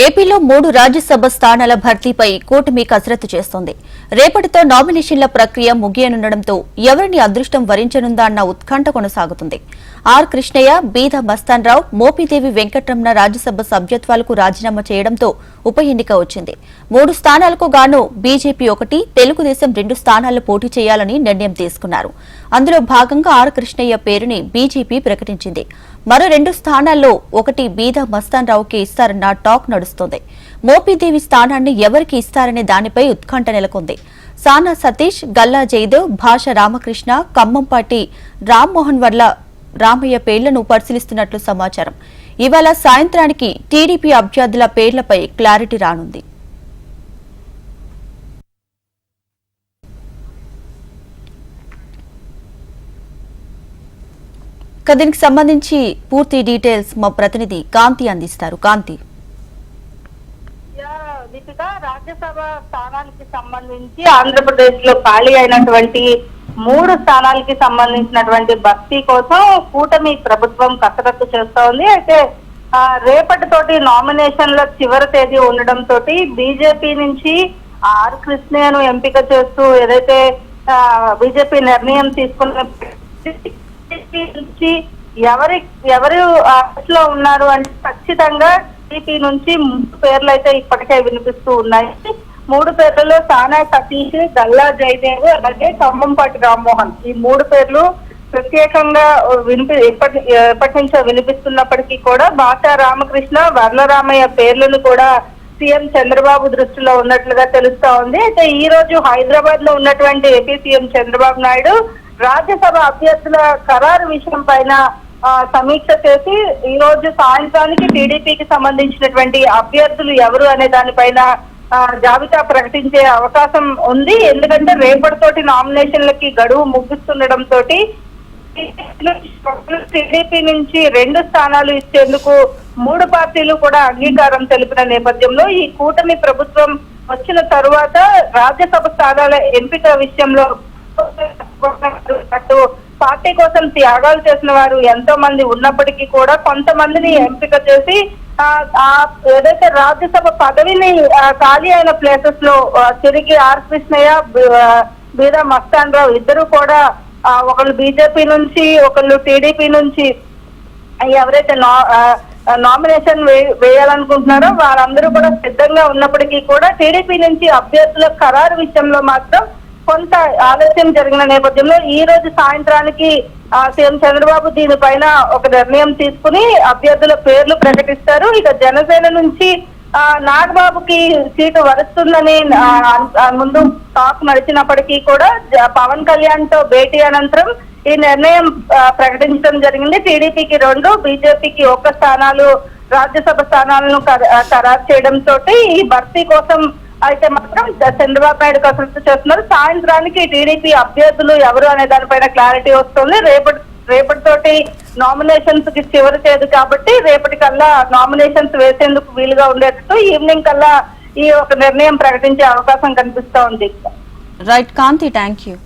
ఏపీలో 3 రాజ్యసభ స్థానాల భర్తీపై కూటమి కసరత్తు చేస్తోంది. రేపటితో నామినేషన్ల ప్రక్రియ ముగియనుండటంతో ఎవరిని అదృష్టం వరించనుందా అన్న ఉత్కంఠ కొనసాగుతుంది. ఆర్ కృష్ణయ్య, బీద మస్తాన్రావు, మోపిదేవి వెంకటరమణ రాజ్యసభ సభ్యత్వాలకు రాజీనామా చేయడంతో ఉప ఎన్నిక వచ్చింది. 3 స్థానాలకు గాను బీజేపీ 1, తెలుగుదేశం 2 స్థానాల్లో పోటీ చేయాలని నిర్ణయం తీసుకున్నారు. అందులో భాగంగా ఆర్ కృష్ణయ్య పేరుని బీజేపీ ప్రకటించింది. మరో 2 స్థానాల్లో ఒకటి బీద మస్తాన్రావుకి ఇస్తారన్న టాక్ నడుస్తోంది. మోపిదేవి స్థానాన్ని ఎవరికి ఇస్తారనే దానిపై ఉత్కంఠ నెలకొంది. సానా సతీష్, గల్లా జయదేవ్, భాష రామకృష్ణ, ఖమ్మంపాటి రామ్మోహన్ వర్ల రామయ్య పేర్లను పరిశీలిస్తున్నట్లు సమాచారం. ఇవాళ సాయంత్రానికి టీడీపీ అభ్యర్థుల పేర్లపై క్లారిటీ రానుంది. దీనికి సంబంధించి పూర్తి డీటెయిల్స్ మా ప్రతినిధి కాంతి అందిస్తారు. కాంతి, రాజ్యసభ స్థానానికి సంబంధించి ఆంధ్రప్రదేశ్ లో ఖాళీ అయినటువంటి 3 స్థానాలకి సంబంధించినటువంటి భర్తీ కోసం కూటమి ప్రభుత్వం కసరత్తు చేస్తా ఉంది. అయితే రేపటితోటి నామినేషన్ల చివరి తేదీ ఉండడంతో బీజేపీ నుంచి ఆర్ కృష్ణయ్యను ఎంపిక చేస్తూ ఏదైతే బీజేపీ నిర్ణయం తీసుకున్న నుంచి ఎవరు లో ఉన్నారు అంటే ఖచ్చితంగా టీడీపీ నుంచి 3 పేర్లు అయితే ఇప్పటికే వినిపిస్తూ ఉన్నాయి. 3 పేర్లలో సానా సతీష్, గల్లా జయదేవ్, అలాగే ఖమ్మంపాటి రామ్మోహన్, ఈ 3 పేర్లు ప్రత్యేకంగా ఎప్పటి నుంచో వినిపిస్తున్నప్పటికీ కూడా భాష రామకృష్ణ, వర్లరామయ్య పేర్లను కూడా సీఎం చంద్రబాబు దృష్టిలో ఉన్నట్లుగా తెలుస్తా ఉంది. అయితే ఈ రోజు హైదరాబాద్ లో ఉన్నటువంటి ఏపీ సీఎం చంద్రబాబు నాయుడు రాజ్యసభ అభ్యర్థుల ఖరారు విషయం పైన సమీక్ష చేసి ఈ రోజు సాయంత్రానికి టీడీపీకి సంబంధించినటువంటి అభ్యర్థులు ఎవరు అనే దానిపైన జాబితా ప్రకటించే అవకాశం ఉంది. ఎందుకంటే రేపటితోటి నామినేషన్లకి గడువు ముగిస్తుండటంతో టీడీపీ నుంచి 2 స్థానాలు ఇచ్చేందుకు 3 పార్టీలు కూడా అంగీకారం తెలిపిన నేపథ్యంలో ఈ కూటమి ప్రభుత్వం వచ్చిన తరువాత రాజ్యసభ స్థానాల ఎంపిక విషయంలో పార్టీ కోసం త్యాగాలు చేసిన వారు ఎంతో మంది ఉన్నప్పటికీ కూడా కొంతమందిని ఎంపిక చేసి ఏదైతే రాజ్యసభ పదవిని ఖాళీ అయిన ప్లేసెస్ లో తిరిగి ఆర్ కృష్ణయ్య, బీద మస్తాన్రావు ఇద్దరు కూడా ఒకళ్ళు బీజేపీ నుంచి, ఒకళ్ళు టీడీపీ నుంచి ఎవరైతే నామినేషన్ వేయాలనుకుంటున్నారో వారందరూ కూడా సిద్ధంగా ఉన్నప్పటికీ కూడా టీడీపీ నుంచి అభ్యర్థుల ఖరారు విషయంలో మాత్రం కొంత ఆలస్యం జరిగిన నేపథ్యంలో ఈ రోజు సాయంత్రానికి సీఎం చంద్రబాబు దీనిపైన ఒక నిర్ణయం తీసుకుని అభ్యర్థుల పేర్లు ప్రకటిస్తారు. ఇక జనసేన నుంచి నాగబాబుకి సీటు వరుస్తుందని ముందు టాక్ నడిచినప్పటికీ కూడా పవన్ కళ్యాణ్ తో భేటీ అనంతరం ఈ నిర్ణయం ప్రకటించడం జరిగింది. టీడీపీకి 2, బీజేపీకి 1 స్థానాలు రాజ్యసభ స్థానాలను ఖరారు చేయడంతో ఈ భర్తీ కోసం అయితే మాత్రం చంద్రబాబు నాయుడు కసరత్తు చేస్తున్నారు. సాయంత్రానికి టీడీపీ అభ్యర్థులు ఎవరు అనే దానిపైన క్లారిటీ వస్తుంది. రేపటితోటి నామినేషన్స్ కి చివరి తేదీ కాబట్టి రేపటి కల్లా నామినేషన్స్ వేసేందుకు వీలుగా ఉండేటట్టు ఈవినింగ్ కల్లా ఈ ఒక నిర్ణయం ప్రకటించే అవకాశం కనిపిస్తా ఉంది. Right Kanti, thank you.